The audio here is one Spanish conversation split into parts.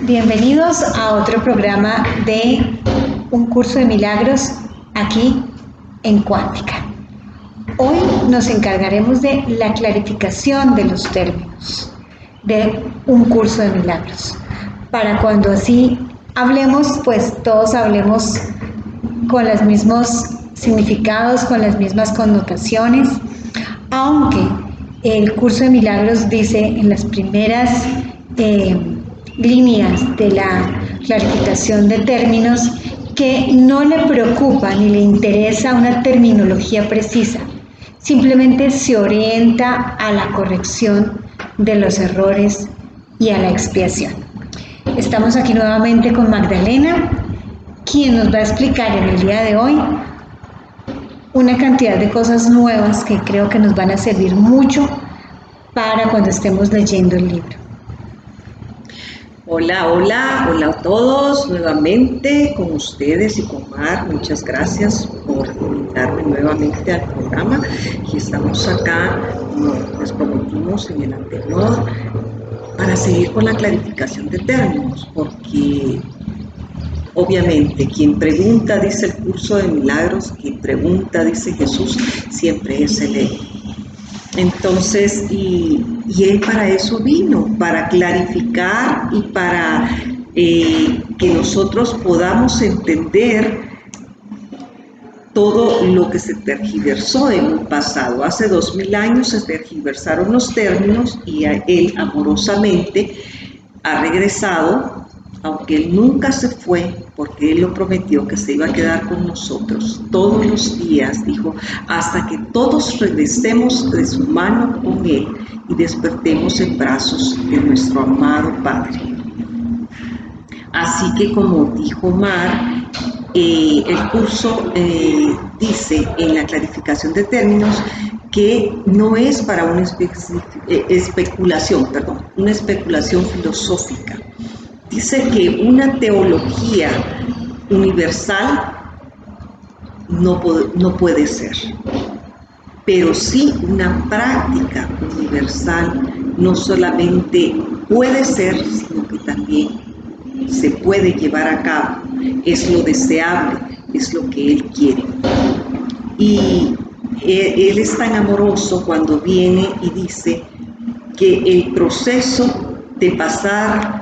Bienvenidos a otro programa de Un Curso de Milagros aquí en Cuántica. Hoy nos encargaremos de la clarificación de los términos de Un Curso de Milagros. Para cuando así hablemos, pues todos hablemos con los mismos significados, con las mismas connotaciones, aunque el Curso de Milagros dice en las primeras líneas de la clarificación de términos que no le preocupa ni le interesa una terminología precisa, simplemente se orienta a la corrección de los errores y a la expiación. Estamos aquí nuevamente con Magdalena, quien nos va a explicar en el día de hoy una cantidad de cosas nuevas que creo que nos van a servir mucho para cuando estemos leyendo el libro. Hola a todos, nuevamente con ustedes y con Mar. Muchas gracias por invitarme nuevamente al programa. Y estamos acá, como les prometimos en el anterior, para seguir con la clarificación de términos, porque obviamente quien pregunta, dice el Curso de Milagros, quien pregunta, dice Jesús, siempre es el ego. Entonces, y Él para eso vino, para clarificar y para que nosotros podamos entender todo lo que se tergiversó en un pasado. Hace 2000 años se tergiversaron los términos y Él amorosamente ha regresado, aunque Él nunca se fue, porque Él lo prometió que se iba a quedar con nosotros todos los días, dijo, hasta que todos regresemos de su mano con Él y despertemos en brazos de nuestro amado Padre. Así que, como dijo Mar, el curso dice en la clarificación de términos que no es para una especulación filosófica. Dice que una teología universal no puede ser, pero sí una práctica universal no solamente puede ser, sino que también se puede llevar a cabo. Es lo deseable, es lo que Él quiere. Y Él es tan amoroso cuando viene y dice que el proceso de pasar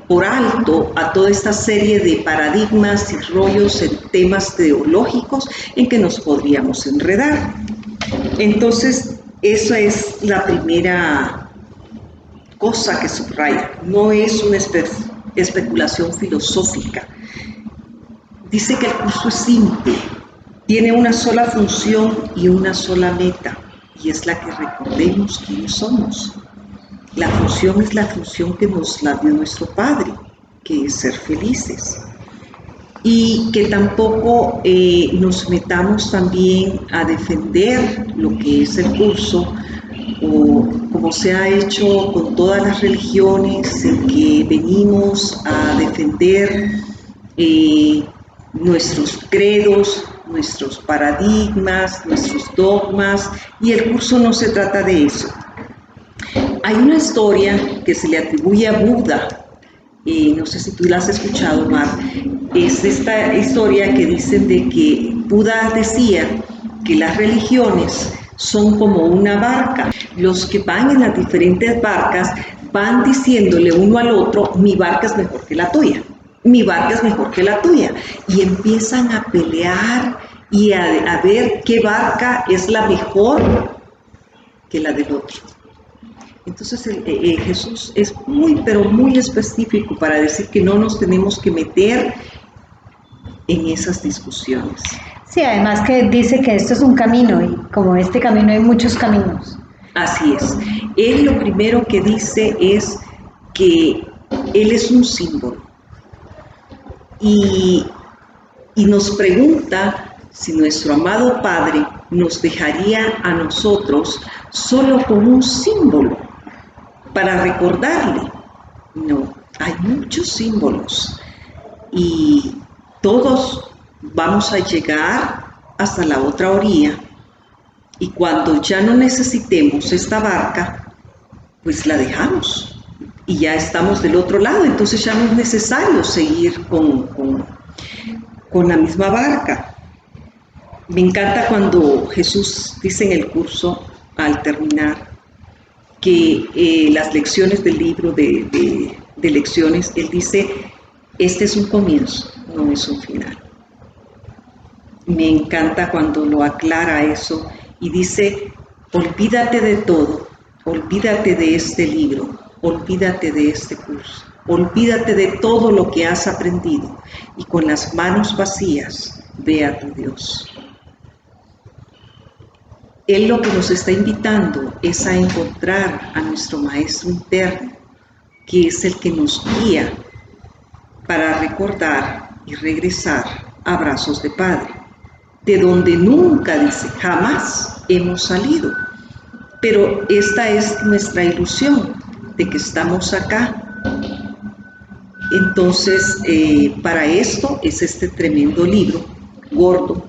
por alto a toda esta serie de paradigmas y rollos en temas teológicos en que nos podríamos enredar. Entonces, esa es la primera cosa que subraya. No es una especulación filosófica. Dice que el curso es simple, tiene una sola función y una sola meta, y es la que recordemos quiénes somos. La función es la función que nos la dio nuestro Padre, que es ser felices. Y que tampoco nos metamos también a defender lo que es el curso, o como se ha hecho con todas las religiones, en que venimos a defender nuestros credos, nuestros paradigmas, nuestros dogmas, y el curso no se trata de eso. Hay una historia que se le atribuye a Buda, no sé si tú la has escuchado, Mar. Es esta historia que dicen de que Buda decía que las religiones son como una barca. Los que van en las diferentes barcas van diciéndole uno al otro, mi barca es mejor que la tuya, mi barca es mejor que la tuya, y empiezan a pelear y a ver qué barca es la mejor que la del otro. Entonces Jesús es pero muy específico para decir que no nos tenemos que meter en esas discusiones. Sí, además que dice que esto es un camino y como este camino hay muchos caminos. Así es. Él lo primero que dice es que Él es un símbolo y nos pregunta si nuestro amado Padre nos dejaría a nosotros solo como un símbolo para recordarle. No, hay muchos símbolos y todos vamos a llegar hasta la otra orilla, y cuando ya no necesitemos esta barca, pues la dejamos y ya estamos del otro lado, entonces ya no es necesario seguir con la misma barca. Me encanta cuando Jesús dice en el curso, al terminar, que las lecciones del libro de lecciones, Él dice, este es un comienzo, no es un final. Me encanta cuando lo aclara eso y dice, olvídate de todo, olvídate de este libro, olvídate de este curso, olvídate de todo lo que has aprendido y con las manos vacías ve a tu Dios. Él lo que nos está invitando es a encontrar a nuestro Maestro interno, que es el que nos guía para recordar y regresar a brazos de Padre, de donde nunca, dice, jamás hemos salido. Pero esta es nuestra ilusión de que estamos acá. Entonces, para esto es este tremendo libro, gordo,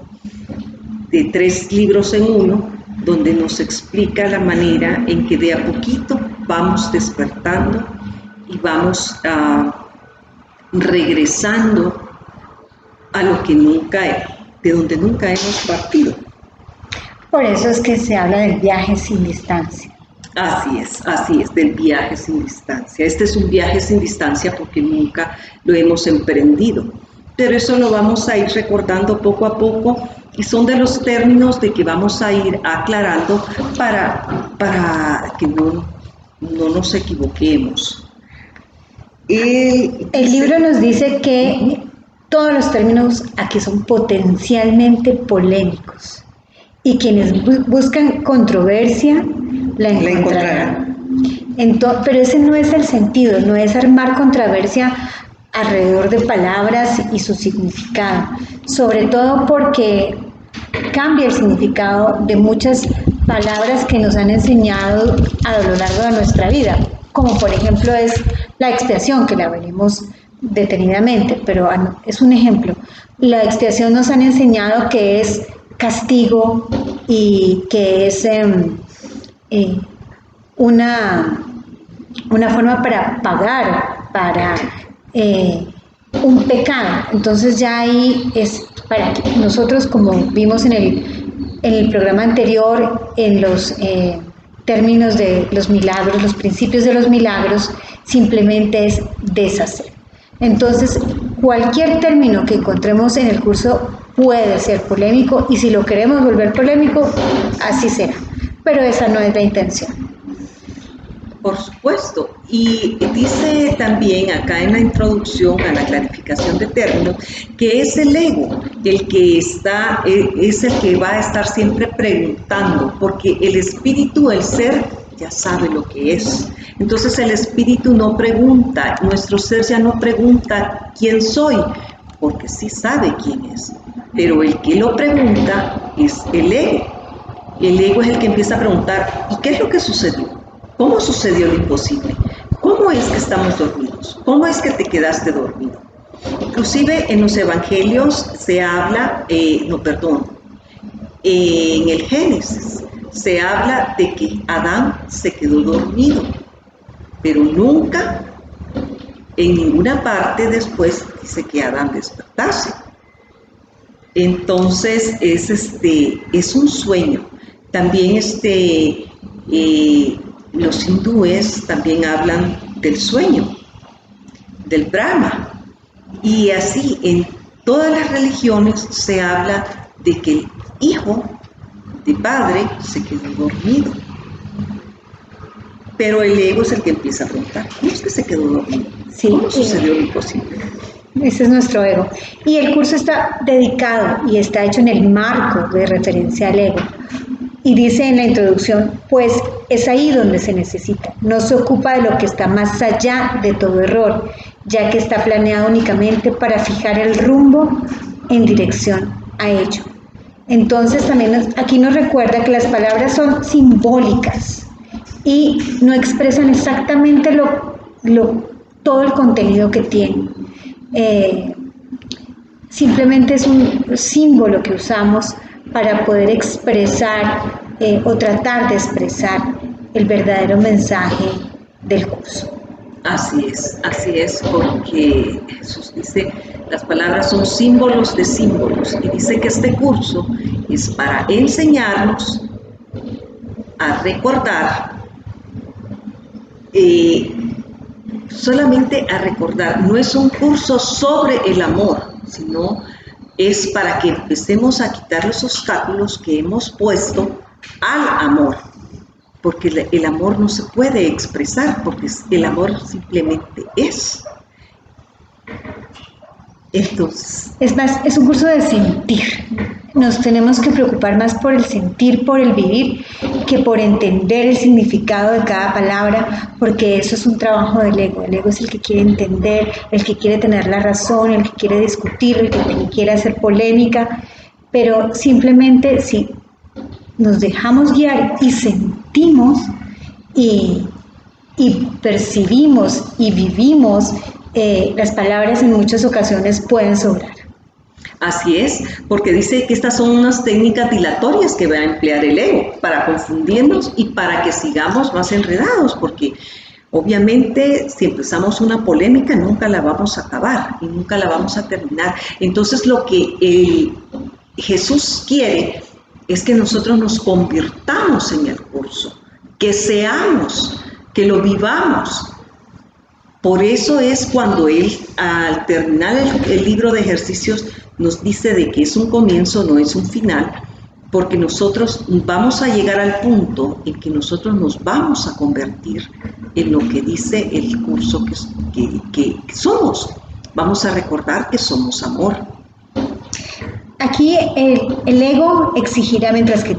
de 3 libros en uno, donde nos explica la manera en que de a poquito vamos despertando y vamos regresando a lo que nunca, de donde nunca hemos partido. Por eso es que se habla del viaje sin distancia. Así es, del viaje sin distancia. Este es un viaje sin distancia porque nunca lo hemos emprendido. Pero eso lo vamos a ir recordando poco a poco y son de los términos de que vamos a ir aclarando para que no nos equivoquemos. El libro nos dice que todos los términos aquí son potencialmente polémicos y quienes buscan controversia la encontrarán. Pero ese no es el sentido, no es armar controversia alrededor de palabras y su significado, sobre todo porque cambia el significado de muchas palabras que nos han enseñado a lo largo de nuestra vida, como por ejemplo es la expiación, que la veremos detenidamente, pero es un ejemplo. La expiación nos han enseñado que es castigo y que es una forma para pagar, para un pecado. Entonces ya ahí es para que nosotros, como vimos en el programa anterior, en los términos de los milagros, los principios de los milagros, simplemente es deshacer. Entonces, cualquier término que encontremos en el curso puede ser polémico y si lo queremos volver polémico, así será. Pero esa no es la intención. Por supuesto, y dice también acá en la introducción a la clarificación de términos que es el ego el que es el que va a estar siempre preguntando, porque el espíritu, el ser, ya sabe lo que es. Entonces el espíritu no pregunta, nuestro ser ya no pregunta quién soy, porque sí sabe quién es, pero el que lo pregunta es el ego. El ego es el que empieza a preguntar, ¿y qué es lo que sucedió? ¿Cómo sucedió lo imposible? ¿Cómo es que estamos dormidos? ¿Cómo es que te quedaste dormido? Inclusive en los evangelios se habla, en el Génesis se habla de que Adán se quedó dormido, pero nunca, en ninguna parte después dice que Adán despertase. Entonces es un sueño. También los hindúes también hablan del sueño, del Brahma, y así en todas las religiones se habla de que el hijo de padre se quedó dormido. Pero el ego es el que empieza a preguntar, ¿cómo es que se quedó dormido? Sí, ¿Cómo sucedió lo imposible? Ese es nuestro ego. Y el curso está dedicado y está hecho en el marco de referencia al ego. Y dice en la introducción, pues es ahí donde se necesita. No se ocupa de lo que está más allá de todo error, ya que está planeado únicamente para fijar el rumbo en dirección a ello. Entonces también aquí nos recuerda que las palabras son simbólicas y no expresan exactamente todo el contenido que tienen. Simplemente es un símbolo que usamos para poder expresar o tratar de expresar el verdadero mensaje del curso. así es, porque Jesús dice, las palabras son símbolos de símbolos, y dice que este curso es para enseñarnos a recordar, solamente a recordar, no es un curso sobre el amor, sino es para que empecemos a quitar los obstáculos que hemos puesto al amor, porque el amor no se puede expresar, porque el amor simplemente es. Entonces, Es más, es un curso de sentir. Nos tenemos que preocupar más por el sentir, por el vivir, que por entender el significado de cada palabra, porque eso es un trabajo del ego. El ego es el que quiere entender, el que quiere tener la razón, el que quiere discutir, el que quiere hacer polémica, pero simplemente si nos dejamos guiar y sentimos y percibimos y vivimos, las palabras en muchas ocasiones pueden sobrar. así es, porque dice que estas son unas técnicas dilatorias que va a emplear el ego para confundirnos y para que sigamos más enredados, porque obviamente si empezamos una polémica nunca la vamos a acabar y nunca la vamos a terminar. Entonces lo que Jesús quiere es que nosotros nos convirtamos en el curso, que seamos, que lo vivamos. Por eso es cuando Él, al terminar el libro de ejercicios, nos dice de que es un comienzo, no es un final, porque nosotros vamos a llegar al punto en que nosotros nos vamos a convertir en lo que dice el curso que somos. Vamos a recordar que somos amor. Aquí el ego exigirá, mientras que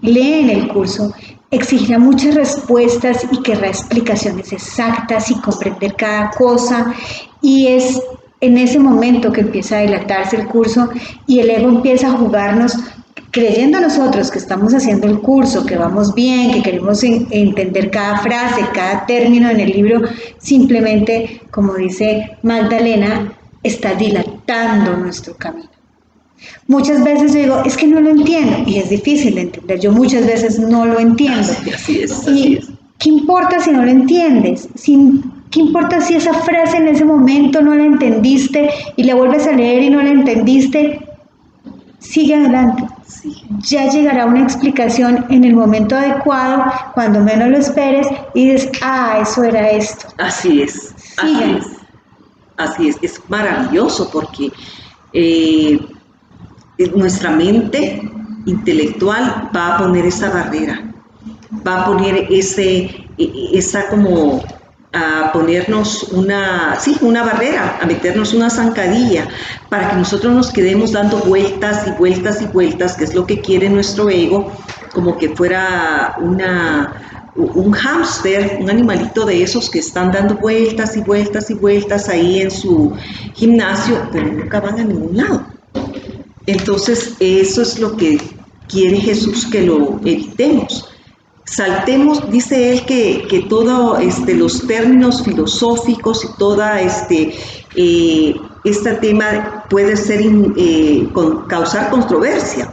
leen el curso, exigirá muchas respuestas y querrá explicaciones exactas y comprender cada cosa, y es en ese momento que empieza a dilatarse el curso y el ego empieza a jugarnos, creyendo nosotros que estamos haciendo el curso, que vamos bien, que queremos entender cada frase, cada término en el libro. Simplemente, como dice Magdalena, está dilatando nuestro camino. Muchas veces yo digo, es que no lo entiendo, y es difícil de entender. Yo muchas veces no lo entiendo. Así es. ¿Y qué importa si no lo entiendes? ¿Qué importa si esa frase en ese momento no la entendiste y la vuelves a leer y no la entendiste? Sigue adelante. Sí. Ya llegará una explicación en el momento adecuado, cuando menos lo esperes, y dices, eso era esto. Así es. Así es maravilloso porque nuestra mente intelectual va a poner esa barrera, va a poner esa como a ponernos una barrera, a meternos una zancadilla para que nosotros nos quedemos dando vueltas y vueltas y vueltas, que es lo que quiere nuestro ego, como que fuera un hámster, un animalito de esos que están dando vueltas y vueltas y vueltas ahí en su gimnasio, pero nunca van a ningún lado. Entonces, eso es lo que quiere Jesús, que lo evitemos. Saltemos, dice él, que todos los términos filosóficos y toda este tema puede ser causar controversia,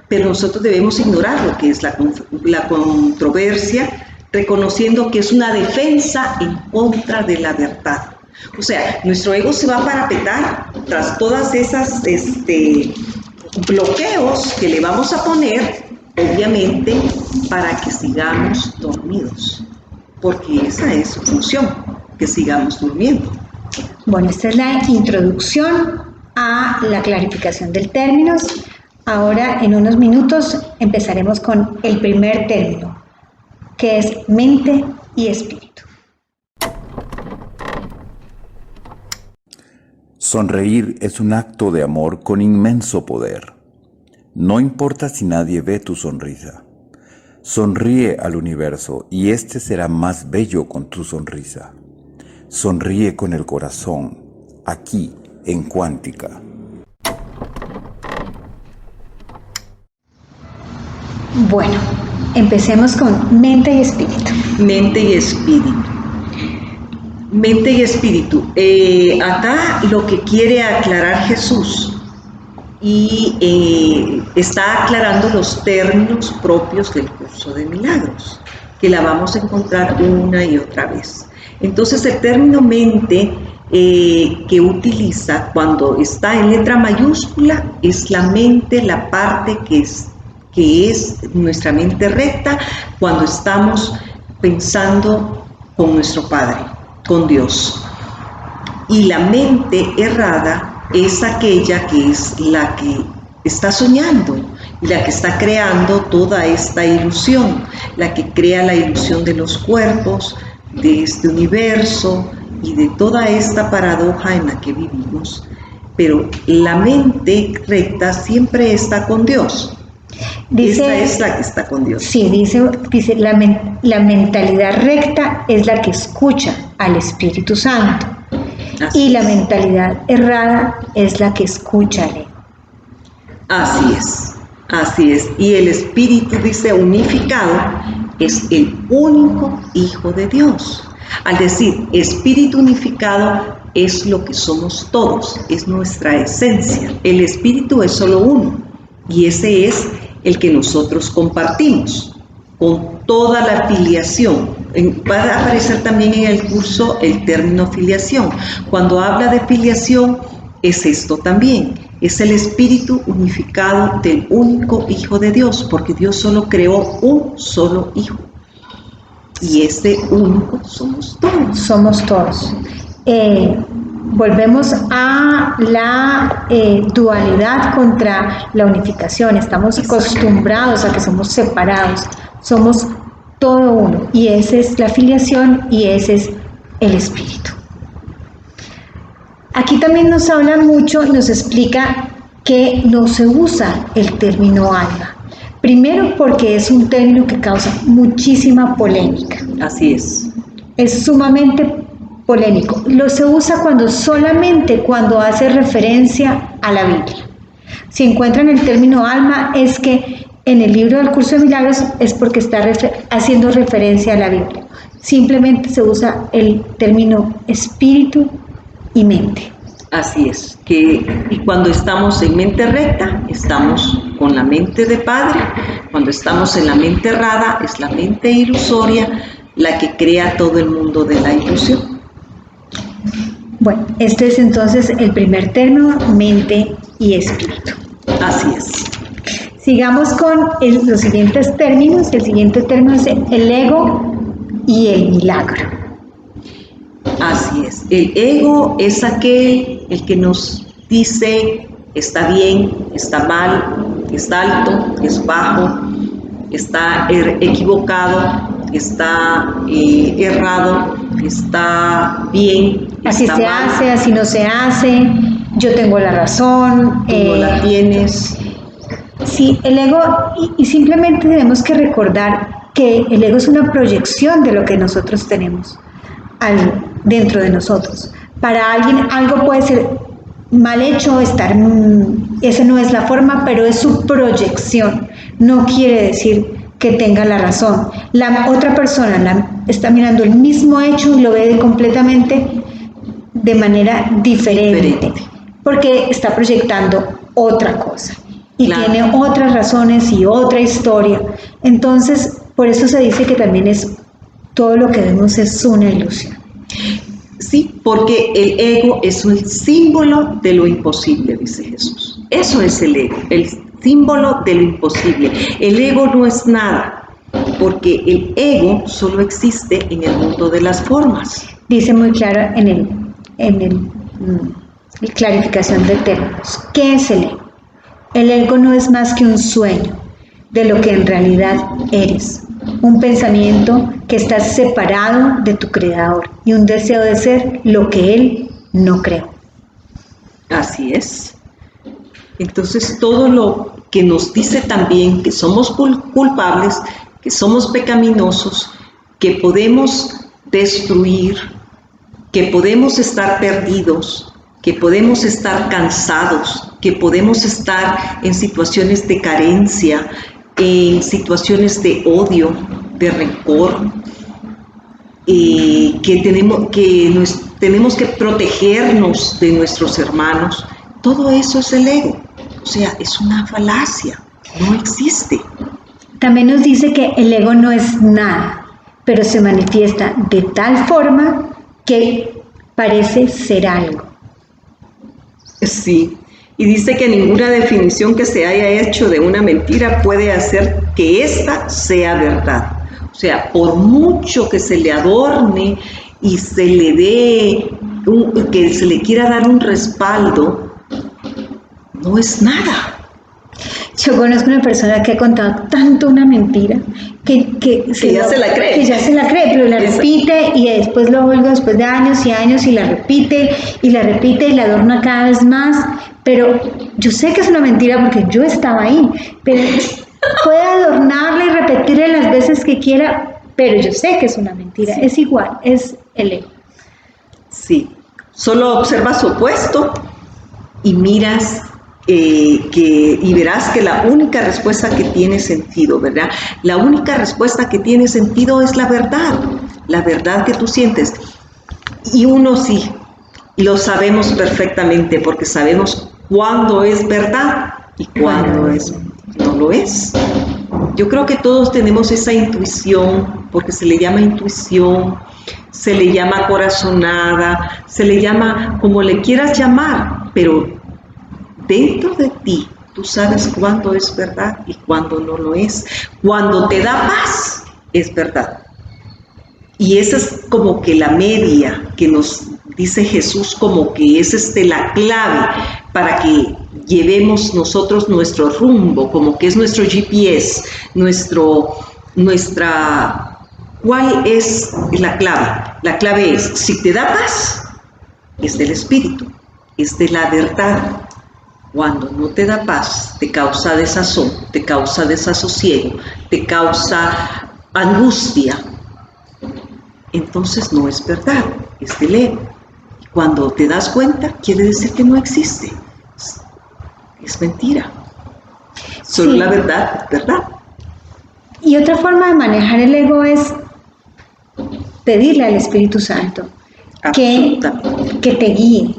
pero nosotros debemos ignorar lo que es la controversia, reconociendo que es una defensa en contra de la verdad. O sea, nuestro ego se va a parapetar tras todas esas bloqueos que le vamos a poner, obviamente, para que sigamos dormidos, porque esa es su función, que sigamos durmiendo. Bueno, esta es la introducción a la clarificación del término. Ahora, en unos minutos, empezaremos con el primer término, que es mente y espíritu. Sonreír es un acto de amor con inmenso poder. No importa si nadie ve tu sonrisa. Sonríe al universo y éste será más bello con tu sonrisa. Sonríe con el corazón, aquí en Cuántica. Bueno, empecemos con mente y espíritu. Mente y espíritu. Mente y espíritu. Acá lo que quiere aclarar Jesús y está aclarando los términos propios del curso de milagros, que la vamos a encontrar una y otra vez. Entonces el término mente que utiliza cuando está en letra mayúscula es la mente, la parte que es nuestra mente recta cuando estamos pensando con nuestro Padre, con Dios. Y la mente errada es aquella que es la que está soñando y la que está creando toda esta ilusión, la que crea la ilusión de los cuerpos, de este universo y de toda esta paradoja en la que vivimos. Pero la mente recta siempre está con Dios. Esta es la que está con Dios. Sí, dice la mentalidad recta es la que escucha al Espíritu Santo. Y la mentalidad errada es la que escucha al ego. Así es. Y el Espíritu, dice, unificado, es el único Hijo de Dios. Al decir Espíritu unificado es lo que somos todos, es nuestra esencia. El Espíritu es solo uno y ese es el que nosotros compartimos con toda la filiación. Va a aparecer también en el curso el término filiación. Cuando habla de filiación es esto también, es el Espíritu unificado del único Hijo de Dios, porque Dios solo creó un solo Hijo. Y ese único somos todos. Somos todos. Volvemos a la dualidad contra la unificación. Estamos acostumbrados a que somos separados. Somos todo uno. Y esa es la filiación y ese es el Espíritu. Aquí también nos habla mucho y nos explica que no se usa el término alma. Primero porque es un término que causa muchísima polémica. Así es. Es sumamente polémico. Lo se usa solamente cuando hace referencia a la Biblia. Si encuentran el término alma es que en el libro del Curso de Milagros es porque está haciendo referencia a la Biblia. Simplemente se usa el término espíritu y mente. Así es, y cuando estamos en mente recta, estamos con la mente de Padre. Cuando estamos en la mente errada, es la mente ilusoria la que crea todo el mundo de la ilusión. Bueno, este es entonces el primer término, mente y espíritu. Así es. Sigamos con los siguientes términos. El siguiente término es el ego y el milagro. Así es. El ego es aquel el que nos dice está bien, está mal, está alto, es bajo, está equivocado, está errado, está bien. Así está se mal. hace, así no se hace, yo tengo la razón. Tú no la tienes. Sí, el ego, y simplemente tenemos que recordar que el ego es una proyección de lo que nosotros tenemos dentro de nosotros. Para alguien algo puede ser mal hecho, esa no es la forma, pero es su proyección. No quiere decir que tenga la razón. La otra persona está mirando el mismo hecho y lo ve completamente de manera diferente. Porque está proyectando otra cosa y claro, tiene otras razones y otra historia. Entonces, por eso se dice que también todo lo que vemos es una ilusión. Sí, porque el ego es un símbolo de lo imposible, dice Jesús. Eso es el ego, el símbolo de lo imposible. El ego no es nada, porque el ego solo existe en el mundo de las formas. Dice muy claro en la clarificación de términos. ¿Qué es el ego? El ego no es más que un sueño de lo que en realidad eres. Un pensamiento que está separado de tu creador y un deseo de ser lo que él no creó. Así es. Entonces todo lo que nos dice también que somos culpables, que somos pecaminosos, que podemos destruir, que podemos estar perdidos, que podemos estar cansados, que podemos estar en situaciones de carencia, en situaciones de odio, de rencor, que tenemos que protegernos de nuestros hermanos. Todo eso es el ego, o sea, es una falacia, no existe. También nos dice que el ego no es nada, pero se manifiesta de tal forma que parece ser algo. Sí, y dice que ninguna definición que se haya hecho de una mentira puede hacer que ésta sea verdad. O sea, por mucho que se le adorne y se le dé, que se le quiera dar un respaldo, no es nada. Yo conozco una persona que ha contado tanto una mentira que ya se la cree. Que ya se la cree, pero la repite y después lo vuelve después de años y años y la repite y la adorna cada vez más. Pero yo sé que es una mentira porque yo estaba ahí, pero puede adornarla y repetirla las veces que quiera, pero yo sé que es una mentira. Sí. Es igual, es el ego. Sí, solo observa su opuesto y miras y verás que la única respuesta que tiene sentido, ¿verdad? La única respuesta que tiene sentido es la verdad que tú sientes. Y uno sí, lo sabemos perfectamente porque sabemos cuándo es verdad y cuándo no lo es. Yo creo que todos tenemos esa intuición, porque se le llama intuición, se le llama corazonada, se le llama como le quieras llamar, pero dentro de ti, tú sabes cuándo es verdad y cuándo no lo es. Cuando te da paz, es verdad. Y esa es como que la media que nos dice Jesús, como que es la clave para que llevemos nosotros nuestro rumbo, como que es nuestro GPS, ¿cuál es la clave? La clave es, si te da paz, es del Espíritu, es de la verdad. Cuando no te da paz, te causa desazón, te causa desasosiego, te causa angustia. Entonces no es verdad, es del ego. Y cuando te das cuenta, quiere decir que no existe. Es mentira. Solo sí. La verdad es verdad. Y otra forma de manejar el ego es pedirle al Espíritu Santo que te guíe,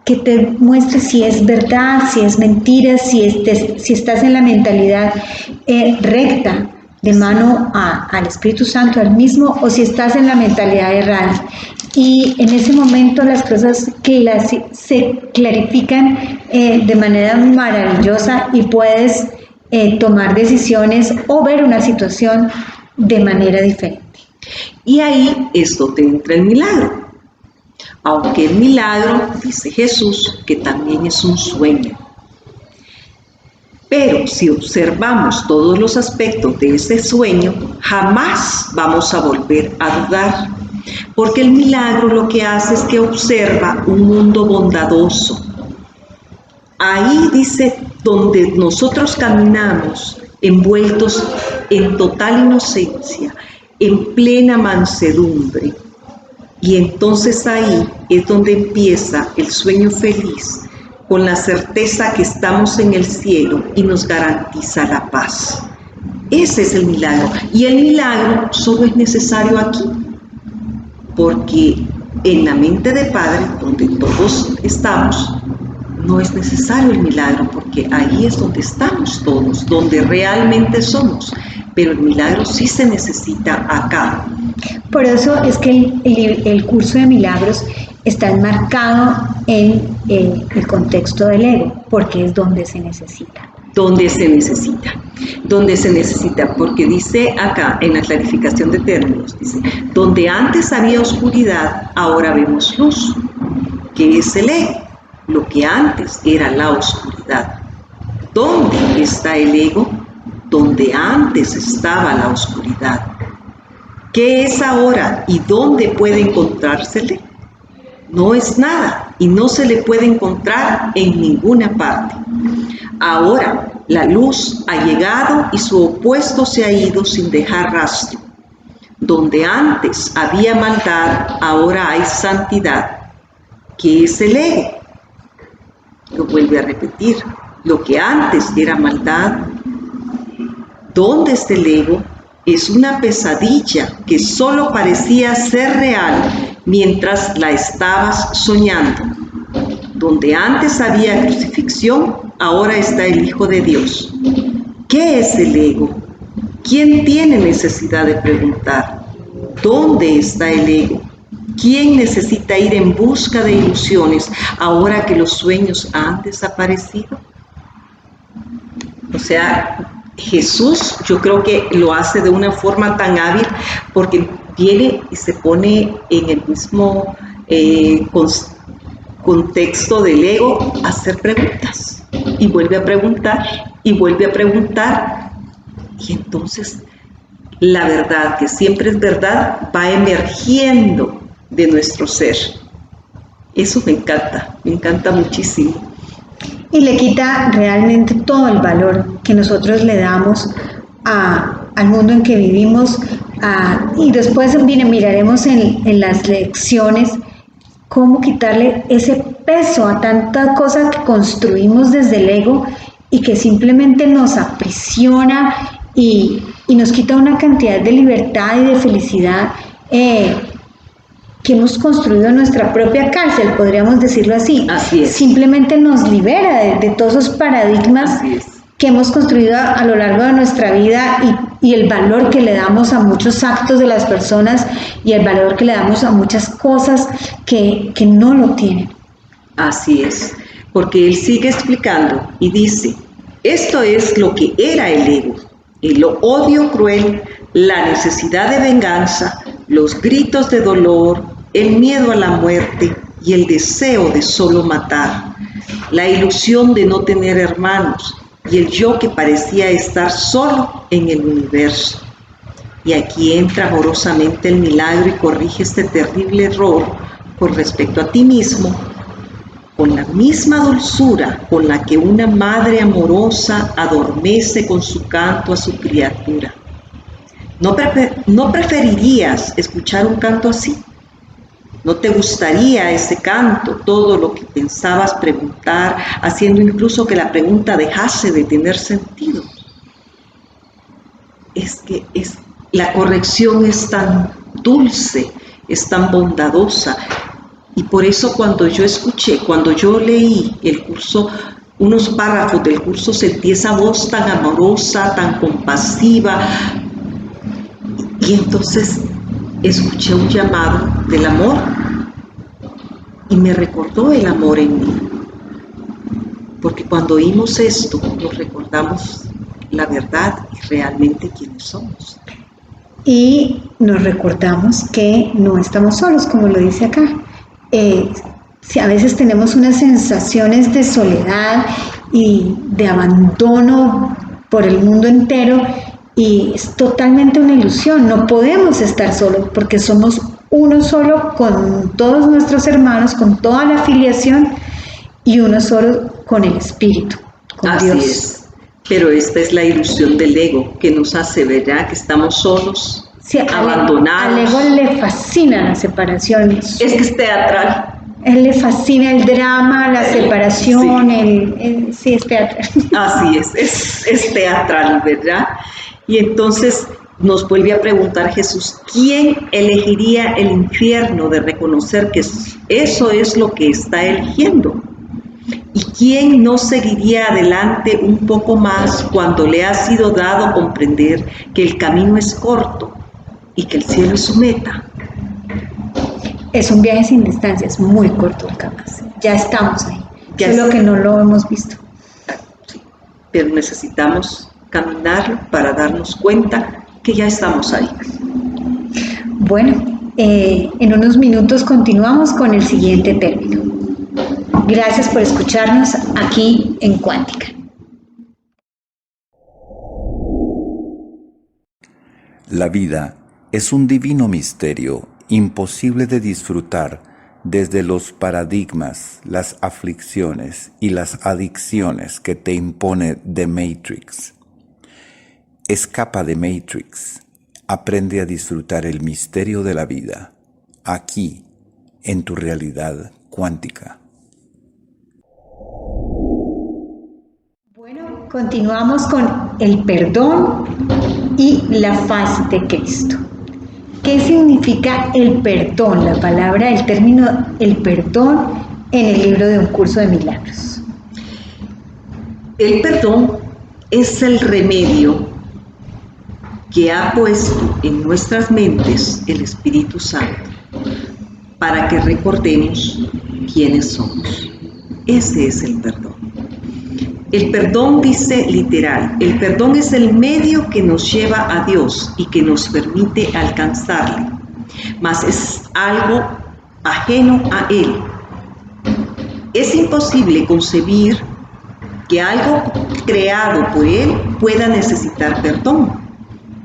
que te muestre si es verdad, si es mentira, si estás en la mentalidad recta, de mano al Espíritu Santo, al mismo, o si estás en la mentalidad errada. Y en ese momento las cosas se clarifican de manera maravillosa y puedes tomar decisiones o ver una situación de manera diferente. Y ahí es donde entra el milagro. Aunque el milagro, dice Jesús, que también es un sueño. Pero si observamos todos los aspectos de ese sueño, jamás vamos a volver a dudar. Porque el milagro lo que hace es que observa un mundo bondadoso. Ahí dice, donde nosotros caminamos envueltos en total inocencia, en plena mansedumbre. Y entonces ahí es donde empieza el sueño feliz, con la certeza que estamos en el cielo y nos garantiza la paz. Ese es el milagro. Y el milagro solo es necesario aquí, porque en la mente de Padre, donde todos estamos, no es necesario el milagro, porque ahí es donde estamos todos, donde realmente somos. Pero el milagro sí se necesita acá. Por eso es que el curso de milagros está enmarcado en el contexto del ego, porque es donde se necesita. Donde se necesita, porque dice acá en la clarificación de términos, dice, donde antes había oscuridad, ahora vemos luz, que es el ego, lo que antes era la oscuridad. ¿Dónde está el ego? Donde antes estaba la oscuridad. ¿Qué es ahora y dónde puede encontrársele? No es nada y no se le puede encontrar en ninguna parte. Ahora la luz ha llegado y su opuesto se ha ido sin dejar rastro. Donde antes había maldad, ahora hay santidad. ¿Qué es el ego? Lo vuelve a repetir. Lo que antes era maldad, ¿dónde está el ego? Es una pesadilla que solo parecía ser real mientras la estabas soñando. Donde antes había crucifixión, ahora está el Hijo de Dios. ¿Qué es el ego? ¿Quién tiene necesidad de preguntar? ¿Dónde está el ego? ¿Quién necesita ir en busca de ilusiones ahora que los sueños han desaparecido? O sea, Jesús yo creo que lo hace de una forma tan hábil porque viene y se pone en el mismo contexto del ego a hacer preguntas y vuelve a preguntar y vuelve a preguntar y entonces la verdad, que siempre es verdad, va emergiendo de nuestro ser. Eso me encanta muchísimo. Y le quita realmente todo el valor que nosotros le damos al mundo en que vivimos. Y después miraremos en las lecciones cómo quitarle ese peso a tanta cosa que construimos desde el ego y que simplemente nos aprisiona y nos quita una cantidad de libertad y de felicidad que hemos construido en nuestra propia cárcel, podríamos decirlo así. Así es. Simplemente nos libera de todos esos paradigmas que hemos construido a lo largo de nuestra vida y el valor que le damos a muchos actos de las personas y el valor que le damos a muchas cosas que no lo tienen. Así es, porque él sigue explicando y dice, esto es lo que era el ego, el odio cruel, la necesidad de venganza, los gritos de dolor, el miedo a la muerte y el deseo de solo matar, la ilusión de no tener hermanos y el yo que parecía estar solo en el universo. Y aquí entra amorosamente el milagro y corrige este terrible error con respecto a ti mismo, con la misma dulzura con la que una madre amorosa adormece con su canto a su criatura. ¿No preferirías escuchar un canto así? ¿No te gustaría ese canto, todo lo que pensabas preguntar, haciendo incluso que la pregunta dejase de tener sentido? Es que la corrección es tan dulce, es tan bondadosa. Y por eso cuando yo leí el curso, unos párrafos del curso, sentí esa voz tan amorosa, tan compasiva. Y entonces escuché un llamado del amor y me recordó el amor en mí. Porque cuando oímos esto, nos recordamos la verdad y realmente quiénes somos. Y nos recordamos que no estamos solos, como lo dice acá. Si a veces tenemos unas sensaciones de soledad y de abandono por el mundo entero y es totalmente una ilusión, no podemos estar solos porque somos uno solo con todos nuestros hermanos, con toda la afiliación y uno solo con el Espíritu, con Así Dios. es, pero esta es la ilusión del ego que nos hace ver que estamos solos. Sí, abandonados. Al ego le fascina la separación. Es que es teatral. Él le fascina el drama, la separación, sí, es teatral. Así es teatral, ¿verdad? Y entonces nos vuelve a preguntar Jesús, ¿quién elegiría el infierno de reconocer que eso es lo que está eligiendo? ¿Y quién no seguiría adelante un poco más cuando le ha sido dado comprender que el camino es corto y que el cielo es su meta? Es un viaje sin distancia, es muy corto el camino. Ya estamos ahí, solo que no lo hemos visto. Sí, pero necesitamos caminarlo para darnos cuenta que ya estamos ahí. Bueno, en unos minutos continuamos con el siguiente término. Gracias por escucharnos aquí en Cuántica. La vida es un divino misterio imposible de disfrutar desde los paradigmas, las aflicciones y las adicciones que te impone The Matrix. Escapa de Matrix, aprende a disfrutar el misterio de la vida, aquí, en tu realidad cuántica. Bueno, continuamos con el perdón y la faz de Cristo. ¿Qué significa el perdón? La palabra, el término el perdón en el libro de Un Curso de Milagros. El perdón es el remedio que ha puesto en nuestras mentes el Espíritu Santo para que recordemos quiénes somos. Ese es el perdón. El perdón dice literal, el perdón es el medio que nos lleva a Dios y que nos permite alcanzarle, mas es algo ajeno a Él. Es imposible concebir que algo creado por Él pueda necesitar perdón.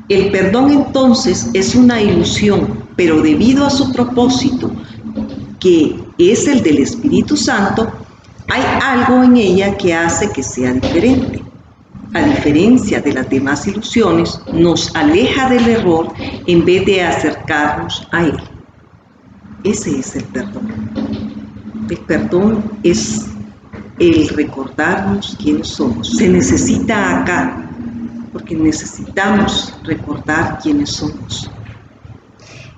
El perdón entonces es una ilusión, pero debido a su propósito, que es el del Espíritu Santo, hay algo en ella que hace que sea diferente. A diferencia de las demás ilusiones, nos aleja del error en vez de acercarnos a Él. Ese es el perdón. El perdón es el recordarnos quiénes somos. Se necesita acá, porque necesitamos recordar quiénes somos.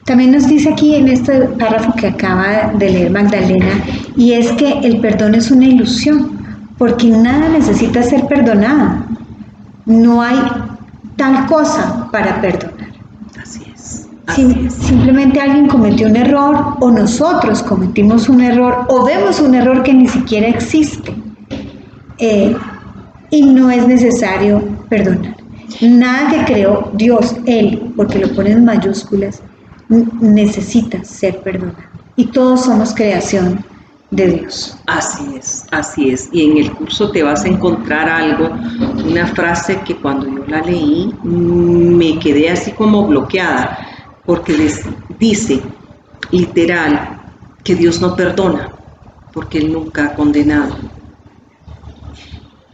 También nos dice aquí en este párrafo que acaba de leer Magdalena, y es que el perdón es una ilusión, porque nada necesita ser perdonado. No hay tal cosa para perdonar. Así es. Así es. Simplemente alguien cometió un error, o nosotros cometimos un error, o vemos un error que ni siquiera existe. Y no es necesario perdonar. Nada que creó Dios, Él, porque lo pone en mayúsculas, necesita ser perdonado. Y todos somos creación de Dios. Así es, así es. Y en el curso te vas a encontrar algo, una frase que cuando yo la leí me quedé así como bloqueada, porque les dice literal que Dios no perdona, porque Él nunca ha condenado.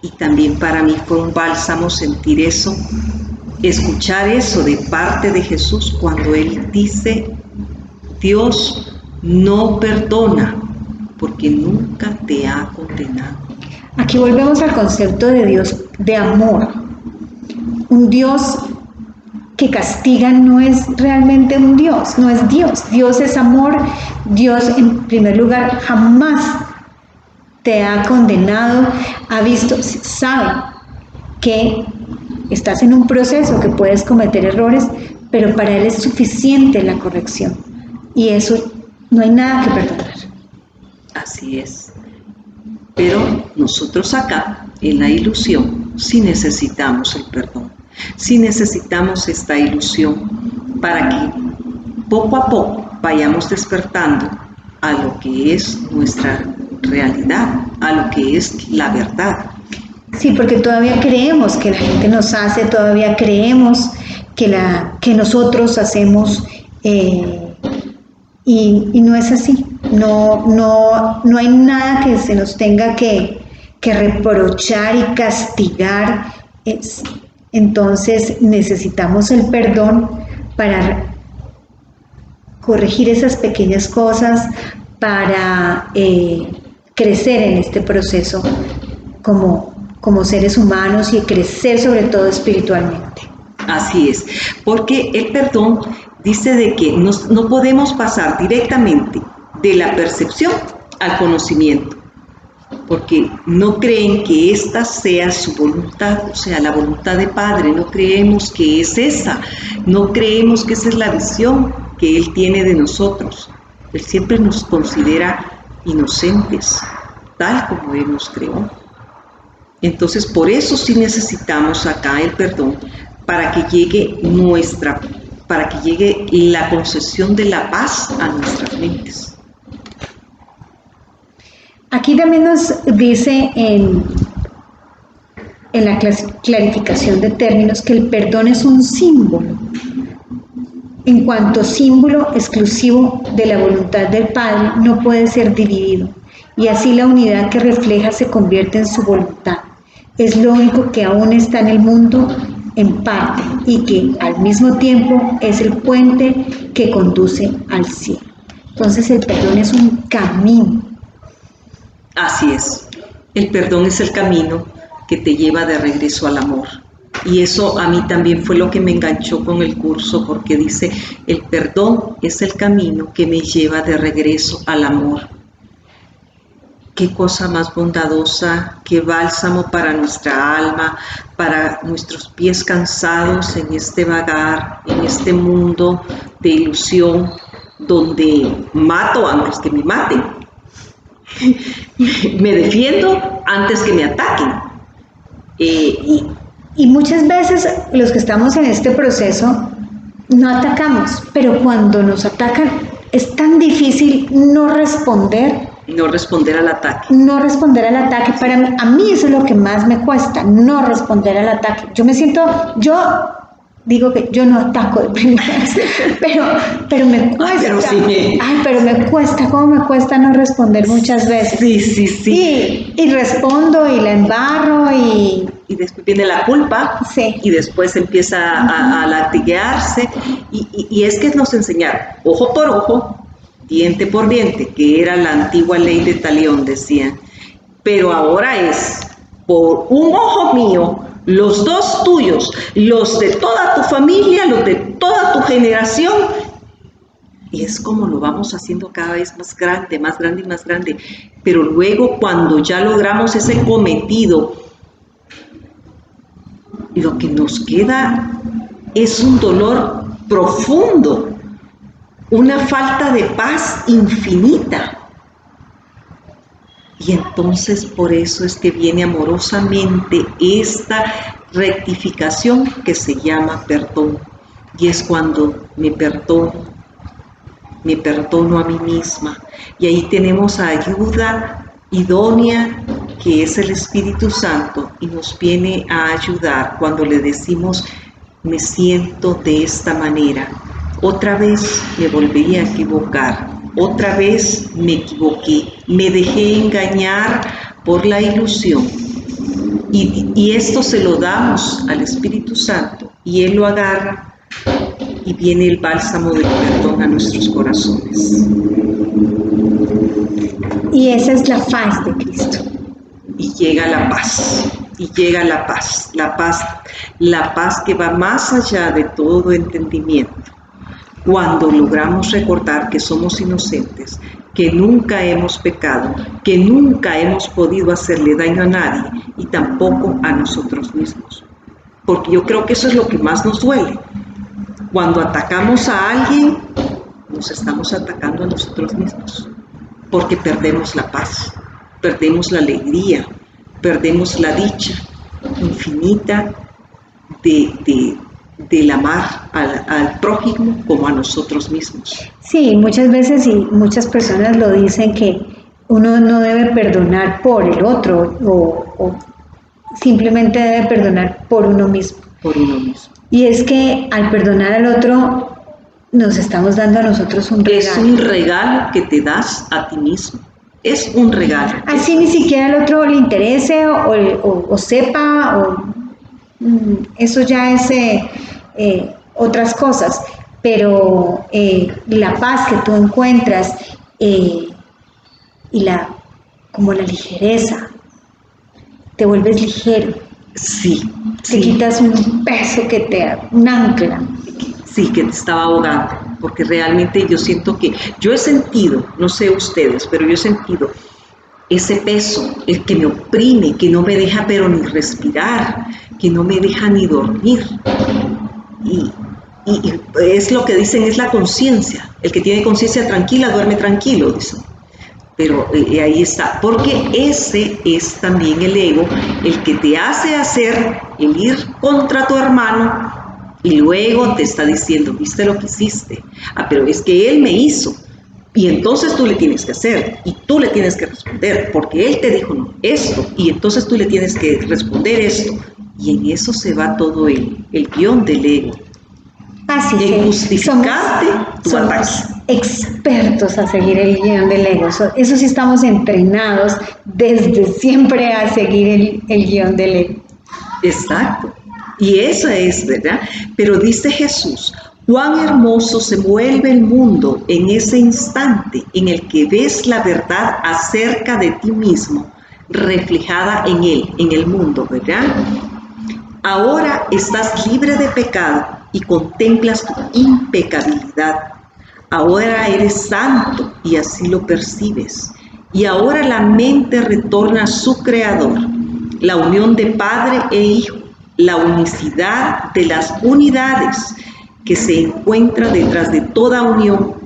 Y también para mí fue un bálsamo sentir eso, escuchar eso de parte de Jesús cuando Él dice, Dios no perdona porque nunca te ha condenado. Aquí volvemos al concepto de Dios, de amor. Un Dios que castiga no es realmente un Dios, no es Dios. Dios es amor. Dios, en primer lugar, jamás te ha condenado, ha visto, sabe que estás en un proceso, que puedes cometer errores, pero para Él es suficiente la corrección. Y eso no hay nada que perdonar. Así es. Pero nosotros acá, en la ilusión, sí necesitamos el perdón. Sí necesitamos esta ilusión para que poco a poco vayamos despertando a lo que es nuestra realidad, a lo que es la verdad. Sí, porque todavía creemos que la gente nos hace, todavía creemos que nosotros hacemos, y no es así. No hay nada que se nos tenga que reprochar y castigar. Entonces necesitamos el perdón para corregir esas pequeñas cosas, para crecer en este proceso como seres humanos y crecer sobre todo espiritualmente. Así es, porque el perdón dice de que no podemos pasar directamente de la percepción al conocimiento, porque no creen que esta sea su voluntad, o sea, la voluntad de Padre, no creemos que es esa, no creemos que esa es la visión que Él tiene de nosotros. Él siempre nos considera inocentes, tal como Él nos creó. Entonces, por eso sí necesitamos acá el perdón, para que llegue la concesión de la paz a nuestras mentes. Aquí también nos dice en la clarificación de términos que el perdón es un símbolo, en cuanto símbolo exclusivo de la voluntad del Padre, no puede ser dividido, y así la unidad que refleja se convierte en su voluntad. Es lo único que aún está en el mundo en parte y que al mismo tiempo es el puente que conduce al cielo. Entonces el perdón es un camino. Así es, el perdón es el camino que te lleva de regreso al amor. Y eso a mí también fue lo que me enganchó con el curso, porque dice, el perdón es el camino que me lleva de regreso al amor. Qué cosa más bondadosa, qué bálsamo para nuestra alma, para nuestros pies cansados en este vagar, en este mundo de ilusión, donde mato antes que me maten, me defiendo antes que me ataquen. Y muchas veces los que estamos en este proceso no atacamos, pero cuando nos atacan es tan difícil no responder. No responder al ataque. No responder al ataque. Para mí, a mí eso es lo que más me cuesta, no responder al ataque. Yo digo que yo no ataco de primeras, pero me cuesta. Pero me cuesta, ¿cómo me cuesta no responder muchas veces? Sí. Y respondo y la embarro y después viene la culpa, sí. Y después empieza a latiguearse, y es que nos enseñaron ojo por ojo, diente por diente, que era la antigua ley de Talión, decían, pero ahora es por un ojo mío, los dos tuyos, los de toda tu familia, los de toda tu generación, y es como lo vamos haciendo cada vez más grande y más grande, pero luego cuando ya logramos ese cometido, lo que nos queda es un dolor profundo, una falta de paz infinita. Y entonces por eso es que viene amorosamente esta rectificación que se llama perdón. Y es cuando me perdono a mí misma. Y ahí tenemos ayuda idónea, que es el Espíritu Santo, y nos viene a ayudar cuando le decimos, me siento de esta manera. Otra vez me volvería a equivocar, otra vez me equivoqué, me dejé engañar por la ilusión. Y esto se lo damos al Espíritu Santo, y Él lo agarra, y viene el bálsamo del perdón a nuestros corazones. Y esa es la faz de Cristo. Y llega la paz, la paz que va más allá de todo entendimiento. Cuando logramos recordar que somos inocentes, que nunca hemos pecado, que nunca hemos podido hacerle daño a nadie y tampoco a nosotros mismos. Porque yo creo que eso es lo que más nos duele. Cuando atacamos a alguien, nos estamos atacando a nosotros mismos, porque perdemos la paz, perdemos la alegría, perdemos la dicha infinita del amar al prójimo como a nosotros mismos. Sí, muchas veces y muchas personas lo dicen, que uno no debe perdonar por el otro o simplemente debe perdonar por uno mismo. Por uno mismo. Y es que al perdonar al otro nos estamos dando a nosotros un regalo. Es un regalo que te das a ti mismo. Es un regalo. Así ni siquiera al otro le interese o sepa, eso ya es otras cosas, pero la paz que tú encuentras y como la ligereza, te vuelves ligero. Sí. Te quitas un peso un ancla. Sí, que te estaba ahogando, porque realmente yo siento que, yo he sentido, no sé ustedes, pero yo he sentido ese peso, el que me oprime, que no me deja pero ni respirar, que no me deja ni dormir. Y es lo que dicen, es la conciencia. El que tiene conciencia tranquila duerme tranquilo, dicen. Pero ahí está, porque ese es también el ego, el que te hace hacer el ir contra tu hermano y luego te está diciendo, ¿viste lo que hiciste? Pero es que él me hizo. Y entonces tú le tienes que hacer y tú le tienes que responder, porque él te dijo no, esto, y entonces tú le tienes que responder esto. Y en eso se va todo el guión del ego. Así en justificarte tu ataque. Expertos a seguir el guión del ego. Eso sí, estamos entrenados desde siempre a seguir el guión del ego. Exacto. Y eso es, ¿verdad? Pero dice Jesús, cuán hermoso se vuelve el mundo en ese instante en el que ves la verdad acerca de ti mismo reflejada en él, en el mundo, ¿verdad? Ahora estás libre de pecado y contemplas tu impecabilidad. Ahora eres santo y así lo percibes. Y ahora la mente retorna a su creador, la unión de padre e hijo, la unicidad de las unidades que se encuentra detrás de toda unión,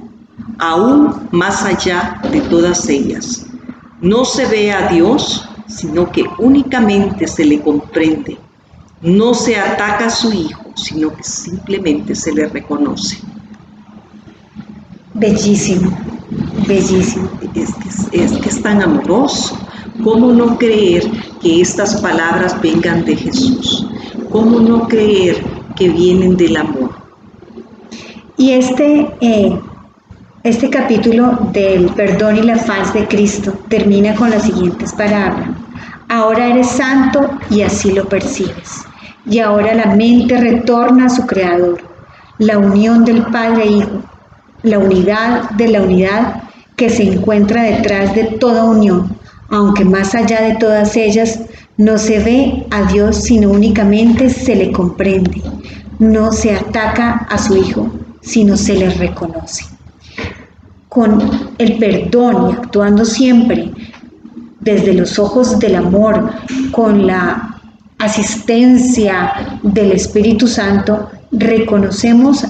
aún más allá de todas ellas. No se ve a Dios, sino que únicamente se le comprende. No se ataca a su Hijo, sino que simplemente se le reconoce. Bellísimo, bellísimo. Es que es tan amoroso. ¿Cómo no creer que estas palabras vengan de Jesús? ¿Cómo no creer que vienen del amor? Y este capítulo del perdón y la faz de Cristo termina con las siguientes palabras. Ahora eres santo y así lo percibes. Y ahora la mente retorna a su Creador. La unión del Padre e Hijo, la unidad de la unidad que se encuentra detrás de toda unión, aunque más allá de todas ellas no se ve a Dios, sino únicamente se le comprende. No se ataca a su Hijo, sino se le reconoce. Con el perdón y actuando siempre desde los ojos del amor, con la asistencia del Espíritu Santo, reconocemos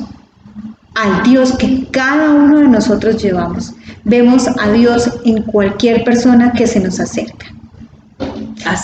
al Dios que cada uno de nosotros llevamos. Vemos a Dios en cualquier persona que se nos acerca.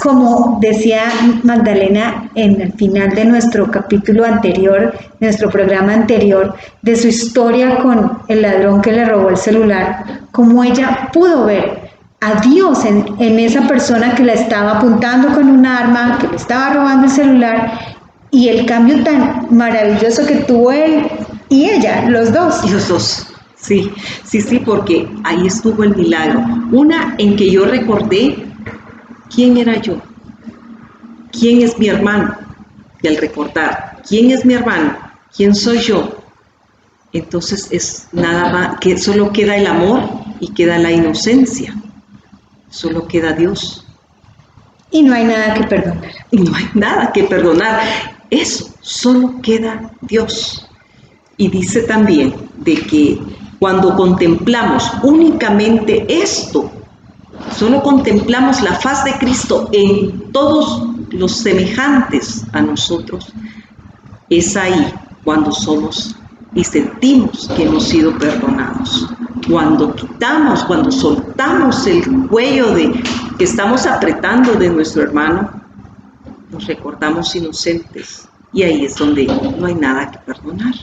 Como decía Magdalena en el final de nuestro capítulo anterior, nuestro programa anterior, de su historia con el ladrón que le robó el celular, como ella pudo ver a Dios en esa persona que la estaba apuntando con un arma, que le estaba robando el celular, y el cambio tan maravilloso que tuvo él y ella, los dos. Los dos, sí, porque ahí estuvo el milagro. Una en que yo recordé quién era yo, quién es mi hermano, y al recordar quién es mi hermano, quién soy yo, entonces es nada más que solo queda el amor y queda la inocencia, solo queda Dios. Y no hay nada que perdonar. Y no hay nada que perdonar, eso, solo queda Dios. Y dice también de que cuando contemplamos únicamente esto, solo contemplamos la faz de Cristo en todos los semejantes a nosotros, es ahí cuando somos y sentimos que hemos sido perdonados. Cuando quitamos, cuando soltamos el cuello que estamos apretando de nuestro hermano, nos recordamos inocentes y ahí es donde no hay nada que perdonar,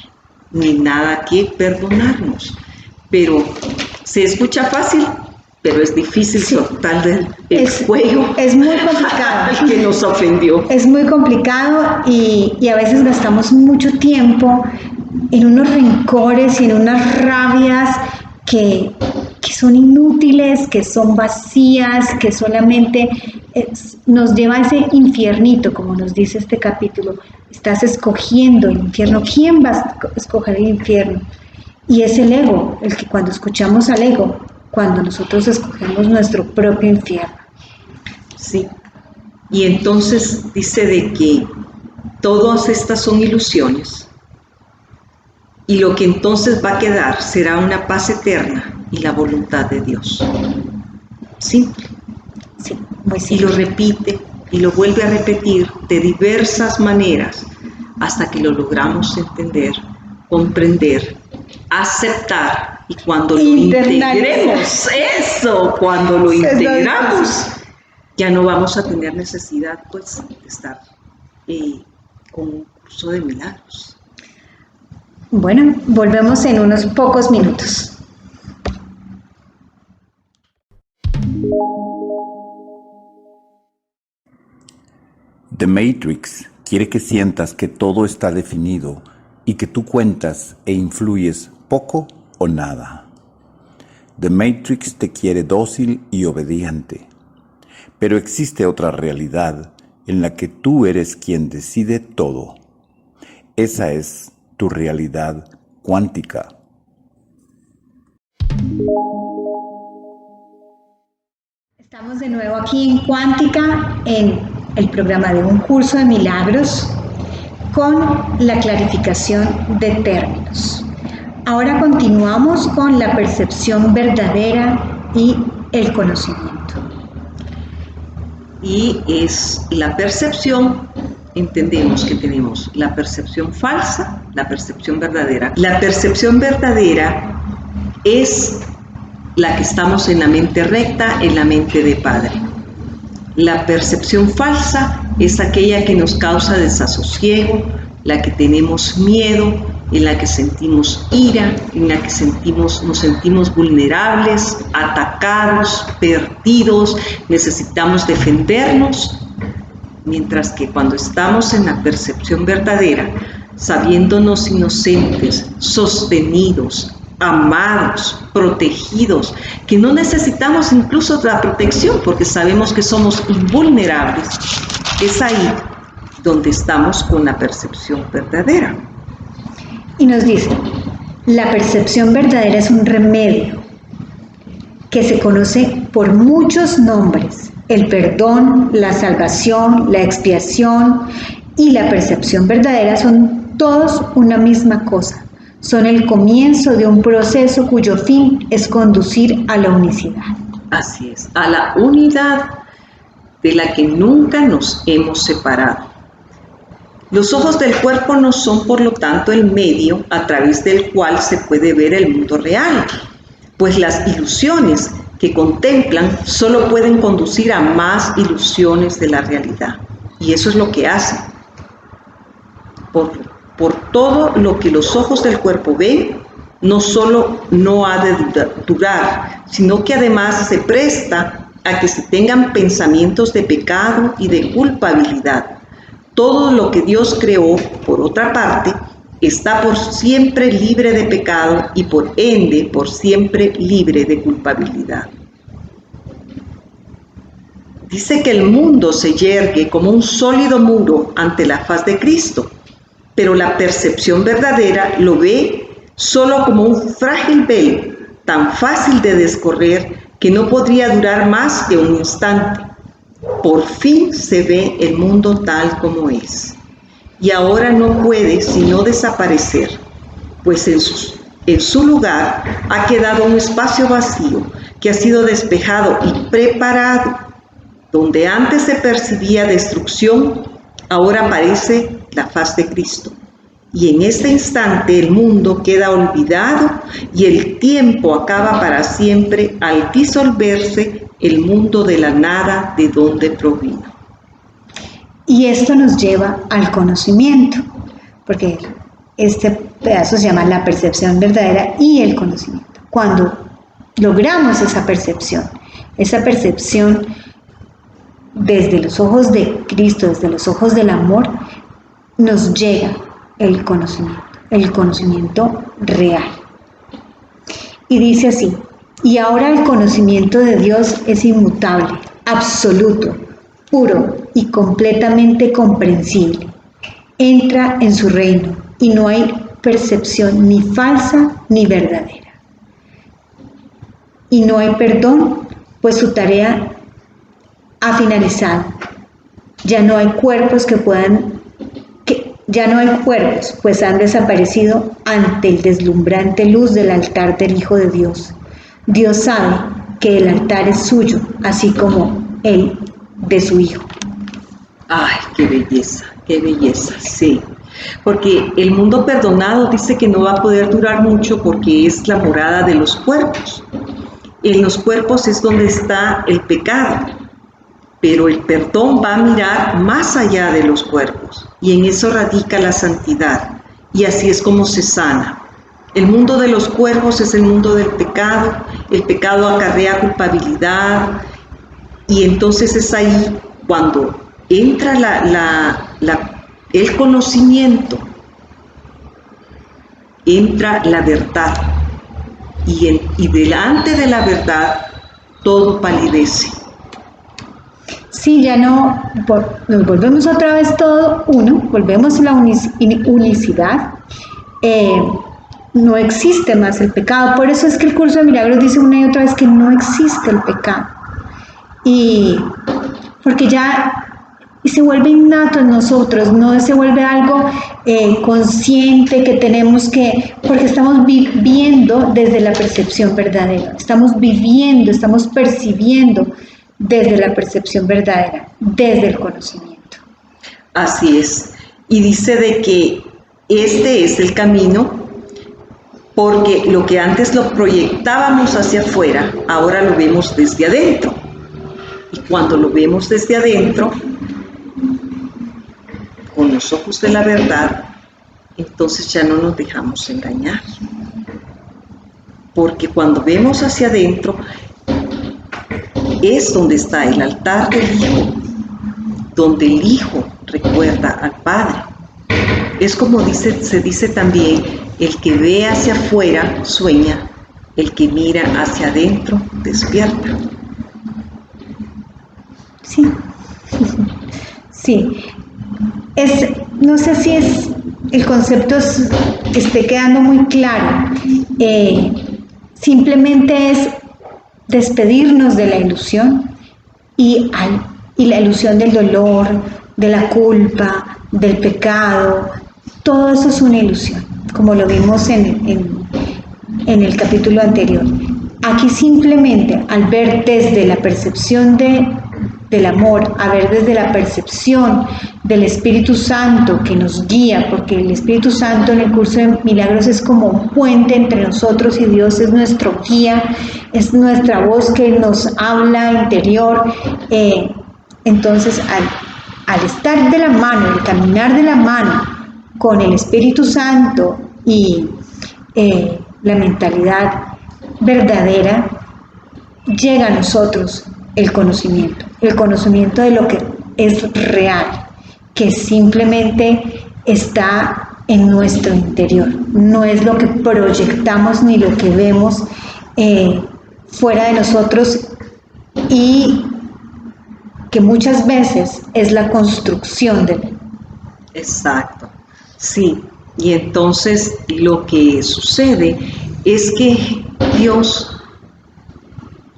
ni nada que perdonarnos. Pero se escucha fácil, pero es difícil soltar el cuello. Es muy complicado. Al que nos ofendió. Es muy complicado y a veces gastamos mucho tiempo en unos rencores y en unas rabias que son inútiles, que son vacías, que solamente nos lleva a ese infiernito, como nos dice este capítulo. Estás escogiendo el infierno. ¿Quién va a escoger el infierno? Y es el ego, el que cuando escuchamos al ego, cuando nosotros escogemos nuestro propio infierno. Sí, y entonces dice de que todas estas son ilusiones y lo que entonces va a quedar será una paz eterna y la voluntad de Dios. Simple. Sí, muy simple. Y lo repite y lo vuelve a repetir de diversas maneras hasta que lo logramos entender, comprender, aceptar. Y cuando lo integremos, cuando lo integramos, ya no vamos a tener necesidad pues de estar con un curso de milagros. Bueno, volvemos en unos pocos minutos. The Matrix quiere que sientas que todo está definido y que tú cuentas e influyes poco o nada. The Matrix te quiere dócil y obediente, pero existe otra realidad en la que tú eres quien decide todo. Esa es tu realidad cuántica. Estamos de nuevo aquí en Cuántica, en el programa de un curso de milagros con la clarificación de términos. Ahora continuamos con la percepción verdadera y el conocimiento. Y es la percepción, entendemos que tenemos la percepción falsa, la percepción verdadera. La percepción verdadera es la que estamos en la mente recta, en la mente de Padre. La percepción falsa es aquella que nos causa desasosiego, la que tenemos miedo, en la que sentimos ira, en la que nos sentimos vulnerables, atacados, perdidos, necesitamos defendernos, mientras que cuando estamos en la percepción verdadera, sabiéndonos inocentes, sostenidos, amados, protegidos, que no necesitamos incluso la protección porque sabemos que somos invulnerables, es ahí donde estamos con la percepción verdadera. Y nos dice, la percepción verdadera es un remedio que se conoce por muchos nombres: el perdón, la salvación, la expiación y la percepción verdadera son todos una misma cosa. Son el comienzo de un proceso cuyo fin es conducir a la unicidad. Así es, a la unidad de la que nunca nos hemos separado. Los ojos del cuerpo no son, por lo tanto, el medio a través del cual se puede ver el mundo real, pues las ilusiones que contemplan solo pueden conducir a más ilusiones de la realidad. Y eso es lo que hacen. Por todo lo que los ojos del cuerpo ven, no solo no ha de durar, sino que además se presta a que se tengan pensamientos de pecado y de culpabilidad. Todo lo que Dios creó, por otra parte, está por siempre libre de pecado y por ende por siempre libre de culpabilidad. Dice que el mundo se yergue como un sólido muro ante la faz de Cristo, pero la percepción verdadera lo ve solo como un frágil velo, tan fácil de descorrer que no podría durar más que un instante. Por fin se ve el mundo tal como es, y ahora no puede sino desaparecer, pues en su lugar ha quedado un espacio vacío que ha sido despejado y preparado. Donde antes se percibía destrucción, ahora aparece la faz de Cristo. Y en este instante el mundo queda olvidado y el tiempo acaba para siempre al disolverse el mundo de la nada de donde provino. Y esto nos lleva al conocimiento, porque este pedazo se llama la percepción verdadera y el conocimiento. Cuando logramos esa percepción desde los ojos de Cristo, desde los ojos del amor, nos llega el conocimiento real. Y dice así: y ahora el conocimiento de Dios es inmutable, absoluto, puro y completamente comprensible. Entra en su reino y no hay percepción ni falsa ni verdadera. Y no hay perdón, pues su tarea ha finalizado. Ya no hay cuerpos pues han desaparecido ante el deslumbrante luz del altar del Hijo de Dios. Dios sabe que el altar es suyo, así como él de su Hijo. ¡Ay, qué belleza, sí! Porque el mundo perdonado dice que no va a poder durar mucho porque es la morada de los cuerpos. En los cuerpos es donde está el pecado, pero el perdón va a mirar más allá de los cuerpos y en eso radica la santidad y así es como se sana. El mundo de los cuerpos es el mundo del pecado, el pecado acarrea culpabilidad y entonces es ahí cuando entra el conocimiento, entra la verdad y delante de la verdad todo palidece. Sí, ya no, nos volvemos otra vez todo uno, volvemos a la unicidad, no existe más el pecado. Por eso es que el curso de milagros dice una y otra vez que no existe el pecado. Y porque ya se vuelve innato en nosotros, no se vuelve algo consciente que tenemos que, porque estamos viviendo desde la percepción verdadera, estamos viviendo, estamos percibiendo desde la percepción verdadera, desde el conocimiento. Así es. Y dice de que este es el camino Porque lo que antes lo proyectábamos hacia afuera, ahora lo vemos desde adentro. Y cuando lo vemos desde adentro, con los ojos de la verdad, entonces ya no nos dejamos engañar. Porque cuando vemos hacia adentro, es donde está el altar del Hijo, donde el Hijo recuerda al Padre. Es como se dice también, el que ve hacia afuera sueña, el que mira hacia adentro despierta. Sí, sí. No sé si el concepto esté quedando muy claro. Simplemente es despedirnos de la ilusión y la ilusión del dolor, de la culpa, del pecado. Todo eso es una ilusión, como lo vimos en el capítulo anterior. Aquí simplemente al ver desde la percepción del amor, a ver desde la percepción del Espíritu Santo que nos guía, porque el Espíritu Santo en el curso de milagros es como un puente entre nosotros y Dios, es nuestro guía, es nuestra voz que nos habla interior. Entonces al estar de la mano, al caminar de la mano con el Espíritu Santo y la mentalidad verdadera, llega a nosotros el conocimiento de lo que es real, que simplemente está en nuestro interior, no es lo que proyectamos ni lo que vemos fuera de nosotros, y que muchas veces es la construcción de él. Exacto, sí. Y entonces lo que sucede es que Dios,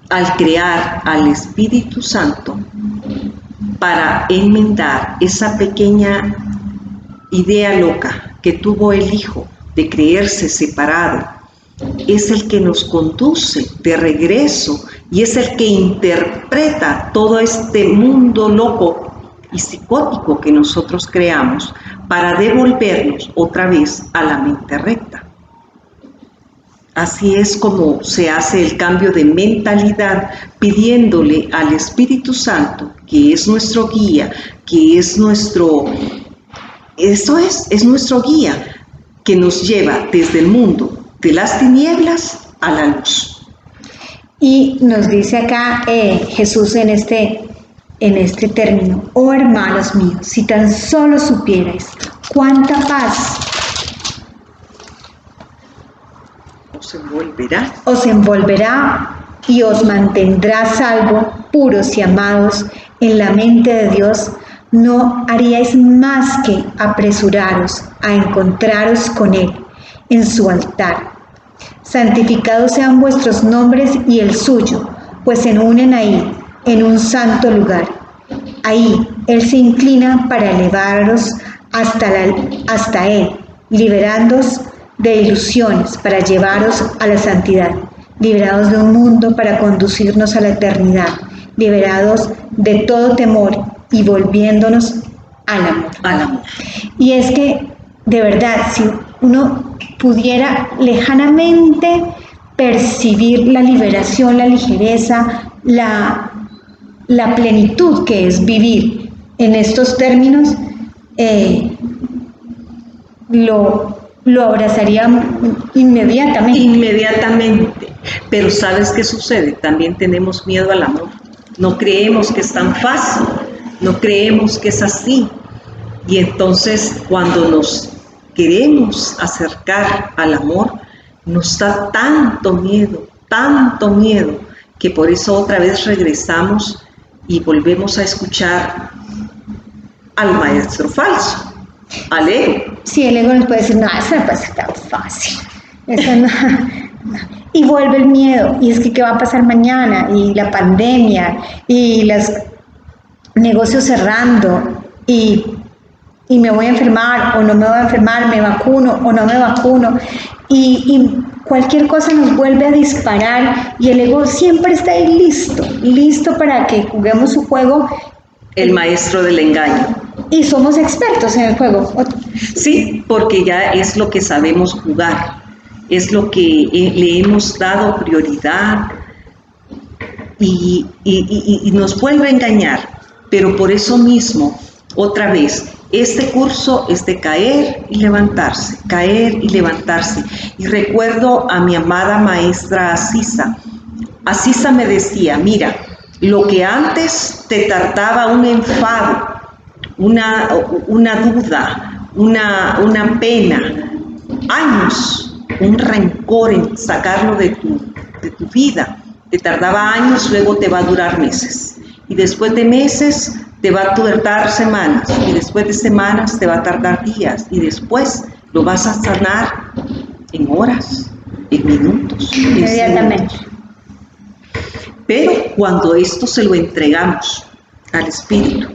al crear al Espíritu Santo para enmendar esa pequeña idea loca que tuvo el Hijo de creerse separado, es el que nos conduce de regreso y es el que interpreta todo este mundo loco y psicótico que nosotros creamos para devolvernos otra vez a la mente recta. Así es como se hace el cambio de mentalidad, pidiéndole al Espíritu Santo, que es nuestro guía, que es nuestro guía, que nos lleva desde el mundo de las tinieblas a la luz. Y nos dice acá Jesús en este término: oh hermanos míos, si tan solo supierais cuánta paz os envolverá y os mantendrá salvo, puros y amados en la mente de Dios, no haríais más que apresuraros a encontraros con Él en su altar. Santificados sean vuestros nombres y el suyo, pues se unen ahí, en un santo lugar. Ahí Él se inclina para elevaros hasta Él, liberándoos de ilusiones para llevaros a la santidad, liberados de un mundo para conducirnos a la eternidad, liberados de todo temor y volviéndonos al amor. Y es que, de verdad, si uno pudiera lejanamente percibir la liberación, la ligereza, la plenitud que es vivir en estos términos, lo abrazaría inmediatamente. Pero ¿sabes qué sucede? También tenemos miedo al amor. No creemos que es tan fácil, no creemos que es así. Y entonces cuando nos queremos acercar al amor, nos da tanto miedo, que por eso otra vez regresamos y volvemos a escuchar al maestro falso, al ego. Sí, el ego nos puede decir: no, eso no puede ser tan fácil, eso no. Y vuelve el miedo, y es que ¿qué va a pasar mañana? Y la pandemia, y los negocios cerrando, y me voy a enfermar o no me voy a enfermar, me vacuno o no me vacuno, y cualquier cosa nos vuelve a disparar, y el ego siempre está ahí listo para que juguemos su juego. El maestro del engaño. Y somos expertos en el juego. Sí, porque ya es lo que sabemos jugar. es lo que le hemos dado prioridad y nos vuelve a engañar. Pero por eso mismo, otra vez, este curso es de caer y levantarse, caer y levantarse. Y recuerdo a mi amada maestra Asisa. Asisa me decía, mira, lo que antes te tardaba un enfado, una duda, una pena, años, un rencor en sacarlo de tu vida, te tardaba años, luego te va a durar meses. Y después de meses te va a tardar semanas, y después de semanas te va a tardar días, y después lo vas a sanar en horas, en minutos. Inmediatamente. Pero cuando esto se lo entregamos al Espíritu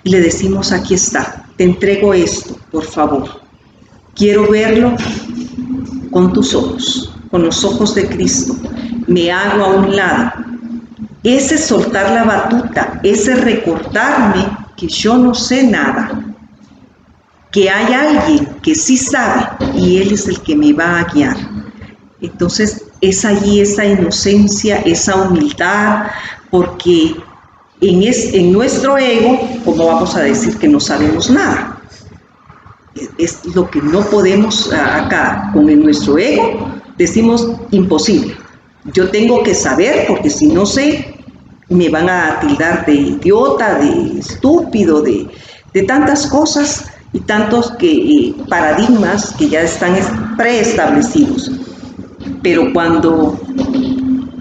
y le decimos, aquí está, te entrego esto, por favor. Quiero verlo con tus ojos, con los ojos de Cristo. Me hago a un lado. Ese soltar la batuta, ese recordarme que yo no sé nada, que hay alguien que sí sabe y Él es el que me va a guiar. Entonces es allí esa inocencia, esa humildad, porque en nuestro ego, ¿cómo vamos a decir que no sabemos nada? Es lo que no podemos acá, con nuestro ego, decimos imposible. Yo tengo que saber, porque si no sé, me van a tildar de idiota, de estúpido, de tantas cosas y tantos paradigmas que ya están preestablecidos. Pero cuando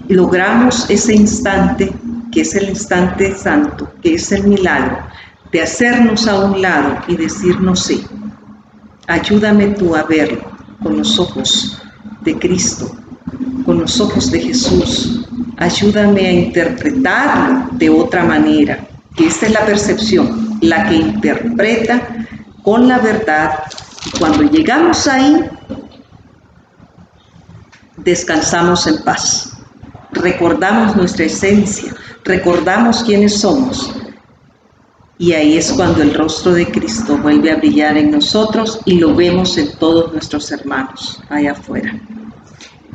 logramos ese instante, que es el instante santo, que es el milagro, de hacernos a un lado y decir, no sé, ayúdame tú a verlo con los ojos de Cristo, con los ojos de Jesús, ayúdame a interpretarlo de otra manera, que esta es la percepción, la que interpreta con la verdad. Y cuando llegamos ahí, descansamos en paz, recordamos nuestra esencia, recordamos quiénes somos, y ahí es cuando el rostro de Cristo vuelve a brillar en nosotros y lo vemos en todos nuestros hermanos allá afuera.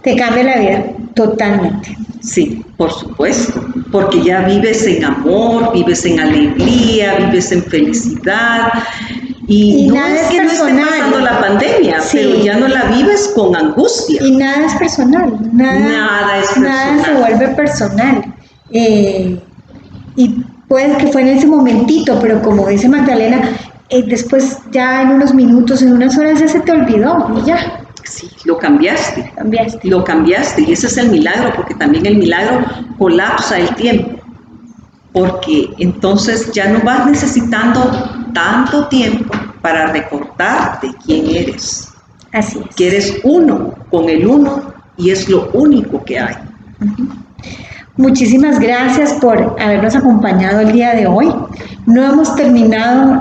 Te cambia la vida totalmente. Sí, por supuesto, porque ya vives en amor, vives en alegría, vives en felicidad. Y no nada es que personal. No esté pasando la pandemia, sí, pero ya no la vives con angustia. Y nada es personal, Nada es personal. Nada se vuelve personal. Y puede que fue en ese momentito, pero como dice Magdalena, después ya en unos minutos, en unas horas ya se te olvidó y ya. Sí, lo cambiaste. Cambiaste. Lo cambiaste, y ese es el milagro, porque también el milagro colapsa el tiempo. Porque entonces ya no vas necesitando tanto tiempo para recordarte quién eres. Así es. Que eres uno con el uno y es lo único que hay. Muchísimas gracias por habernos acompañado el día de hoy. No hemos terminado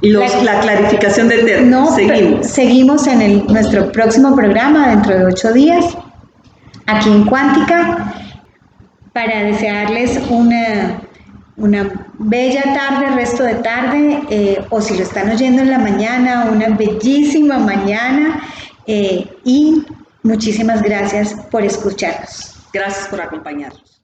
la clarificación de términos. No, seguimos en nuestro próximo programa dentro de 8 días, aquí en Cuántica, para desearles una bella tarde, resto de tarde, o si lo están oyendo en la mañana, una bellísima mañana, y muchísimas gracias por escucharnos. Gracias por acompañarnos.